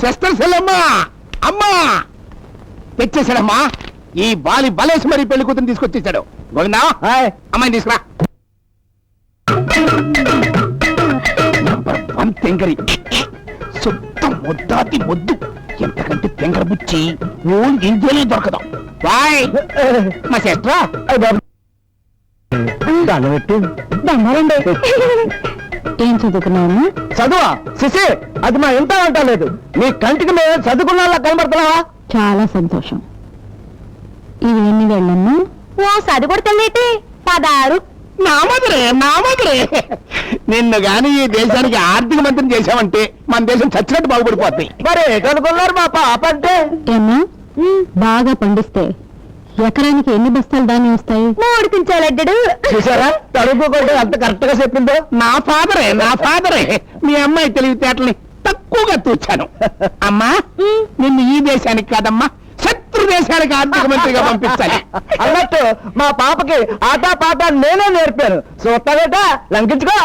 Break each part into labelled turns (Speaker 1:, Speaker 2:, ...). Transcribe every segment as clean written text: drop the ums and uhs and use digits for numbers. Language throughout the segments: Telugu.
Speaker 1: సిస్టర్ సెల్లమ్మా, అమ్మా తెచ్చేసాడమ్మా. ఈ బాలి బలేసి మరీ పెళ్లి కూతురు తీసుకొచ్చేసాడు. గోవిందా, అమ్మాయిని తీసుకురా. నంబర్ 1 తెంగరి, శుద్ధ ముద్దాతి ముద్దు. ఎంతకంటే తెంగర బుచ్చి ఓన్ ఇండియాలో దొరకదు. బాయ్ మా సిస్టరా.
Speaker 2: ఏం చదువుకున్నావు?
Speaker 3: చదువా శిశి, అది మా ఇంత అంటలేదు. నీ కంటికి మేము చదువుకున్నా కనబడుతున్నావా?
Speaker 2: చాలా సంతోషం. ఇవి ఎన్ని వేళ్ళమ్మా?
Speaker 4: ఓ చదువుకొడతాందేటి 16.
Speaker 1: నా మధురే నిన్ను గాని ఈ దేశానికి ఆర్థిక మంత్రిని చేశామంటే మన దేశం చచ్చినట్టు బాగుపడిపోతాయి.
Speaker 3: మరి కనుక్కున్నారు మా పాప అంటే?
Speaker 2: ఏమ్మా, బాగా పండిస్తే ఎకరానికి ఎన్ని బస్తాలు ధాన్యం వస్తాయి?
Speaker 4: 3 కింటాలడ్డాడు.
Speaker 3: చూసారా తడుపుకుంటే అంత కరెక్ట్ గా చెప్పిందో.
Speaker 1: నా ఫాదరే మీ అమ్మాయి తెలివితేటల్ని తక్కువగా తూచాను. అమ్మా, నిన్ను ఈ దేశానికి కాదమ్మా శత్రు దేశానికి ఆర్థిక మంత్రిగా పంపించాలి.
Speaker 3: అన్నట్టు మా పాపకి ఆటా పాట నేనే నేర్పాను. చూస్తాగట లంకించుకో.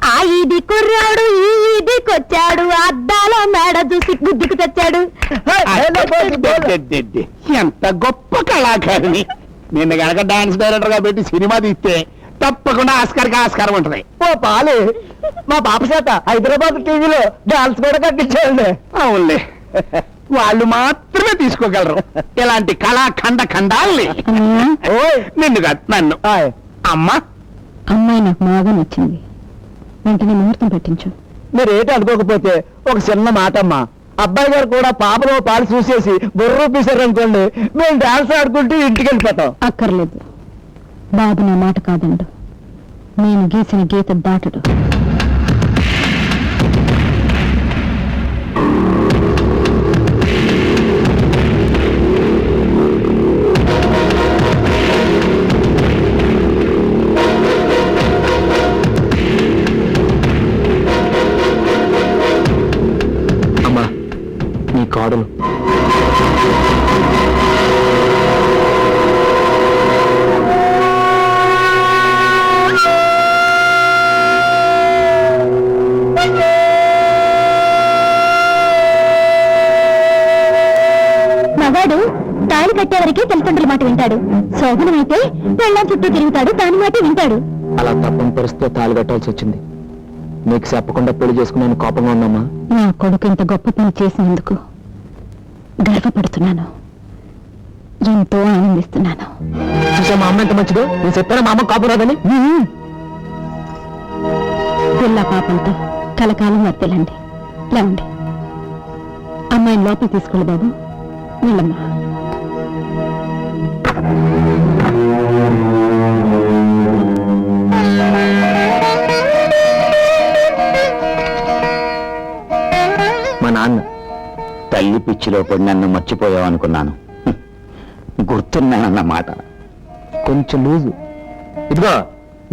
Speaker 4: ఆ ఇది కుర్రాడు ఈ ఇదికొచ్చాడు, అద్దాల మేడ చూసి గుద్దుకు తెచ్చాడు.
Speaker 1: ఎంత గొప్ప కళాకారిణి. నిన్న గనక డాన్స్ డైరెక్టర్ గా పెట్టి సినిమా తీస్తే తప్పకుండా ఆస్కార్కి ఆస్కారం ఉంటది.
Speaker 3: ఓ పాలు, మా పాప చేత హైదరాబాద్ టీవీలో డాన్స్ కూడా కట్టించాడు.
Speaker 1: అవునులే, వాళ్ళు మాత్రమే తీసుకోగలరు ఇలాంటి కళాఖండాల్ని. నిన్ను కాదు నన్ను. అమ్మా,
Speaker 2: అమ్మాయి నాకు బాగా నచ్చింది. వెంటనే ముహూర్తం పెట్టించు.
Speaker 3: మీరు ఏంటి అనుకోకపోతే ఒక చిన్న మాట అమ్మా. అబ్బాయి గారు కూడా పాపలో పాలు చూసేసి బుర్రూపేశారు అనుకోండి, మేము డాన్స్ ఆడుకుంటూ ఇంటికి వెళ్ళిపోతాం.
Speaker 2: అక్కర్లేదు, బాబు నా మాట కాదండు. నేను గీసిన గీత దాటడు.
Speaker 3: కాడులు
Speaker 4: మగాడు తాళి కట్టేవరకే తల్లిదండ్రుల మాట వింటాడు. శోభనమైతే పెళ్ళాం చుట్టూ తిరుగుతాడు, దాని మాట వింటాడు.
Speaker 3: అలా తప్పని పరిస్థితిలో తాళి కట్టాల్సి వచ్చింది. నీకు చెప్పకుండా పెళ్లి చేసుకున్నాను కోపంగా ఉన్నామా?
Speaker 2: నా కొడుకు ఇంత గొప్ప పని చేసినందుకు గర్వపడుతున్నాను, ఎంతో ఆనందిస్తున్నాను.
Speaker 3: చూసా మా అమ్మ ఎంత మంచిదో. నేను చెప్పాను మా అమ్మ కాపు రాదని.
Speaker 2: పిల్ల పాపంతో కలకాలం వర్తిల్లండి. లేవండి, అమ్మాయిని లోపలికి తీసుకోండి బాబు. వెళ్ళమ్మా.
Speaker 3: మా నాన్న
Speaker 1: తల్లి పిచ్చిలో పడి నన్ను మర్చిపోయావనుకున్నాను. గుర్తున్నానన్నమాట.
Speaker 3: కొంచెం లూజు. ఇదిగో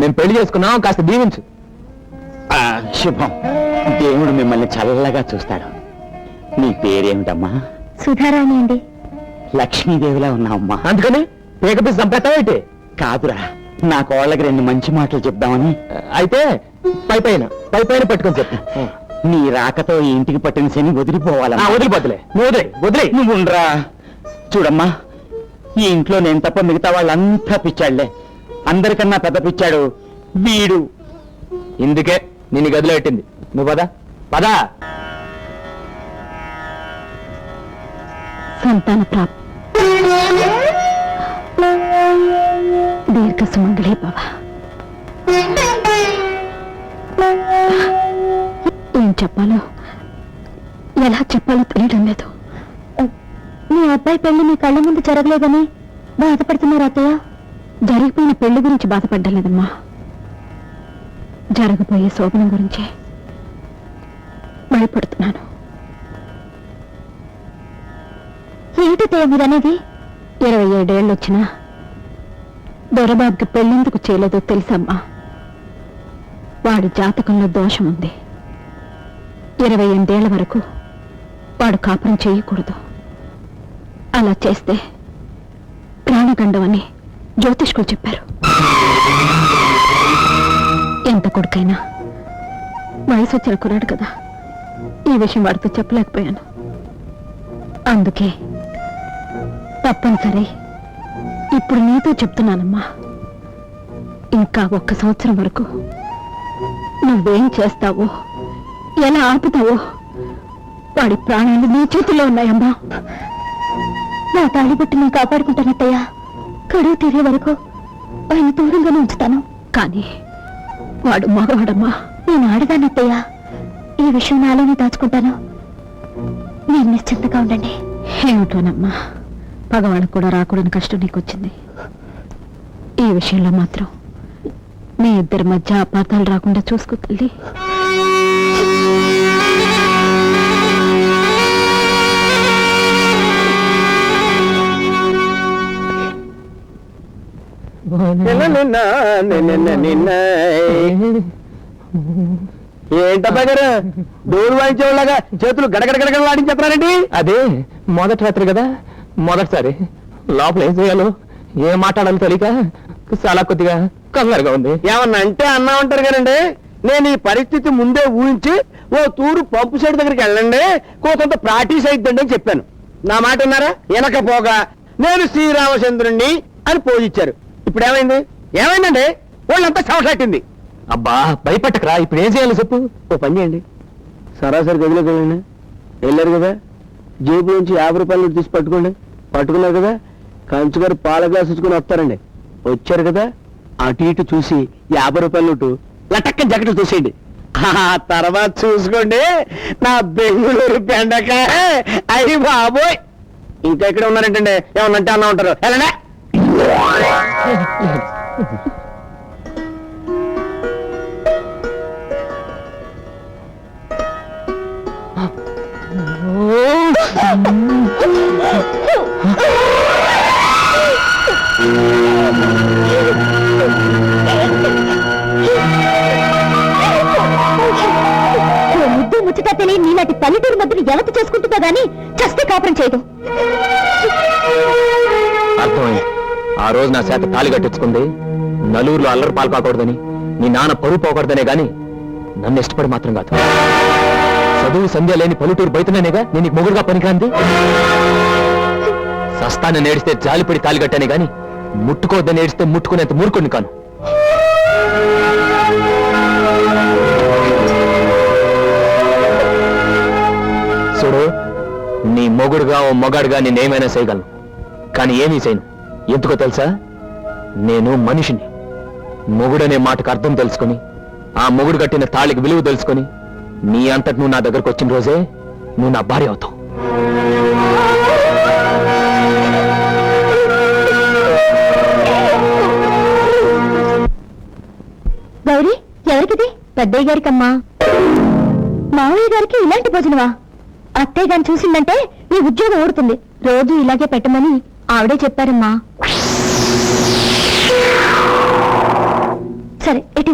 Speaker 3: నేను పెళ్లి చేసుకున్నాం, కాస్త దీవించు.
Speaker 1: శుభం. దేవుడు మిమ్మల్ని చల్లగా చూస్తాడు. నీ పేరేమిటమ్మా?
Speaker 4: సుధారాణి అండి.
Speaker 1: లక్ష్మీదేవిలా ఉన్నావమ్మా.
Speaker 3: అందుకని పేకపీసి చంపేస్తావేంటి?
Speaker 1: కాదురా, నా కోళ్ళకి 2 మంచి మాటలు చెప్దామని.
Speaker 3: అయితే పై పైన పట్టుకొని చెప్పు.
Speaker 1: నీ రాకతో ఈ ఇంటికి పట్టిన శని వదిలిపోవాలా?
Speaker 3: వదిలిపోతులే. వదిలే.
Speaker 1: నువ్వు ఉండరా. చూడమ్మా, ఈ ఇంట్లో నేను తప్ప మిగతా వాళ్ళంతా పిచ్చాళ్లే. అందరికన్నా పెద్ద పిచ్చాడు వీడు.
Speaker 3: ఇందుకే నిన్ను గదిలో పెట్టింది. నువ్వు పదా.
Speaker 2: సంతాన ప్రాప్తి, దీర్ఘ సుమంగళి భవ. ఏం చెప్పాలో ఎలా చెప్పాలో తెలియడం లేదు.
Speaker 4: మీ అబ్బాయి పెళ్లి మీ కళ్ళ ముందు జరగలేదని బాధపడుతున్నారు అత్తయ్య.
Speaker 2: జరిగిపోయిన పెళ్లి గురించి బాధపడ్డం లేదమ్మా, జరగబోయే శోభనం గురించే భయపడుతున్నాను.
Speaker 4: ఏమిటత్తయ్య మీరనేది?
Speaker 2: 27 ఏళ్ళు వచ్చినా దొరబాబుకి పెళ్ళెందుకు చేయలేదో తెలుసమ్మా. వాడి జాతకంలో దోషం ఉంది. 28 ఏళ్ల వరకు వాడు కాపురం చేయకూడదు. అలా చేస్తే ప్రాణగండం అని జ్యోతిష్కులు చెప్పారు. ఎంత కొడుకైనా వయసు వచ్చిన కురాడు కదా, ఈ విషయం వాడితో చెప్పలేకపోయాను. అందుకే తప్పనిసరి ఇప్పుడు నీతో చెప్తున్నానమ్మా. ఇంకా 1 సంవత్సరం వరకు నువ్వేం చేస్తావో, ఎలా ఆపుతావో వాడి ప్రాణాలు నీ చేతుల్లో ఉన్నాయమ్మా.
Speaker 4: నా తాళి బట్టి నేను కాపాడుకుంటానత్తయ్య. కడువు తీరే వరకు ఆయన దూరంగానే ఉంచుతాను.
Speaker 2: కానీ వాడు మగవాడమ్మా.
Speaker 4: నేను ఆడదానత్తయ్య. ఈ విషయం నాలోనే దాచుకుంటాను. మీరు నిశ్చింతగా ఉండండి.
Speaker 2: ఏమిటోనమ్మా, పగవాళ్ళకు కూడా రాకూడని కష్టం నీకొచ్చింది. ఈ విషయంలో మాత్రం మీ ఇద్దరి మధ్య అపార్థాలు రాకుండా చూసుకో తల్లి.
Speaker 3: ఏంటబ్బా గారు డోలు వాయించేవాళ్ళగా చేతులు గడగడగడగడ వాడించేస్తున్నారండి?
Speaker 1: అదే మొదటి రాత్రి కదా, మొదటిసారి లోపల ఏం చేయాలో ఏం మాట్లాడాలో తెలియక చాలా కొద్దిగా కంగారుగా ఉంది.
Speaker 3: ఏమన్నా అంటే అన్నా ఉంటారు కదండి. నేను ఈ పరిస్థితి ముందే ఊహించి ఓ తూరు పంపు సైడ్ దగ్గరికి వెళ్ళండి, కొంత ప్రాక్టీస్ అయిద్దండి అని చెప్పాను. నా మాట విన్నారా? వెనకపోగా నేను శ్రీరామచంద్రుణ్ణి అని పోజిచ్చారు. ఇప్పుడు ఏమైంది? ఏమైందండి? వాళ్ళంతా సవసాటింది.
Speaker 1: అబ్బా భయపట్టకరా, ఇప్పుడు ఏం చేయాలో చెప్పు.
Speaker 3: ఓ పని చేయండి, సరాసరి గదిలోకి వెళ్ళండి. వెళ్ళారు కదా, జేబు నుంచి 50 రూపాయలు తీసి పట్టుకోండి. పట్టుకున్నారు కదా, కంచుగారు పాల గ్లాస్ ఇచ్చుకుని వస్తారండి. వచ్చారు కదా, అటు ఇటు చూసి 50 రూపాయల నోటు లటక్కని జగట చూసేయండి. ఆ తర్వాత చూసుకోండి నా బెంగళూరు బెండకాయ. అయ్యి బాబోయ్, ఇంకా ఇక్కడ ఉన్నారంటండి. ఏమన్నంటే అన్నా ఉంటారు. వెళ్ళండి.
Speaker 4: ముద్దు ముచ్చట తెలియని నీలాంటి పల్లెటూరు మధ్యలో ఎవత చేసుకుంటుందో గాని చస్తే కాపురం చేయదు.
Speaker 1: అర్థమైంది. ఆ రోజు నా చేత తాళి కట్టించుకుంది నలుగురిలో అల్లరి పాల్పడకూడదని, నీ నాన్న పరువు పోకూడదనే గాని నన్ను ఇష్టపడి మాత్రం కాదు. చదువు సంధ్య లేని పల్లెటూరు బయటనేగా నేను నీకు మొగుడుగా పనికిరాంది. సస్తాన్ని నేడిస్తే జాలిపడి తాళి కట్టానే గాని ముట్టుకోవద్దని ఏడిస్తే ముట్టుకునేంత మూర్ఖుని కాను. చూడు, నీ మొగుడుగా ఓ మొగాడుగా నేనేమైనా చేయగలను, కానీ ఏమీ చేయను. ఎందుకో తెలుసా? నేను మనిషిని. మొగుడనే మాటకు అర్థం తెలుసుకుని, ఆ మొగుడు కట్టిన తాళికి విలువ తెలుసుకుని, నీ అంతటి నువ్వు నా దగ్గరకు వచ్చిన రోజే నువ్వు నా భార్య అవుతావు.
Speaker 4: గౌరీ, ఎవరికిది? పెద్దయ్య గారికమ్మా. మావయ్య గారికి ఇలాంటి భోజనమా? అత్తయ్య గారిని చూసిందంటే ఈ ఉద్యోగం ఊడుతుంది. రోజు ఇలాగే పెట్టమని ఆవిడే చెప్పారమ్మా. సరే, ఎటు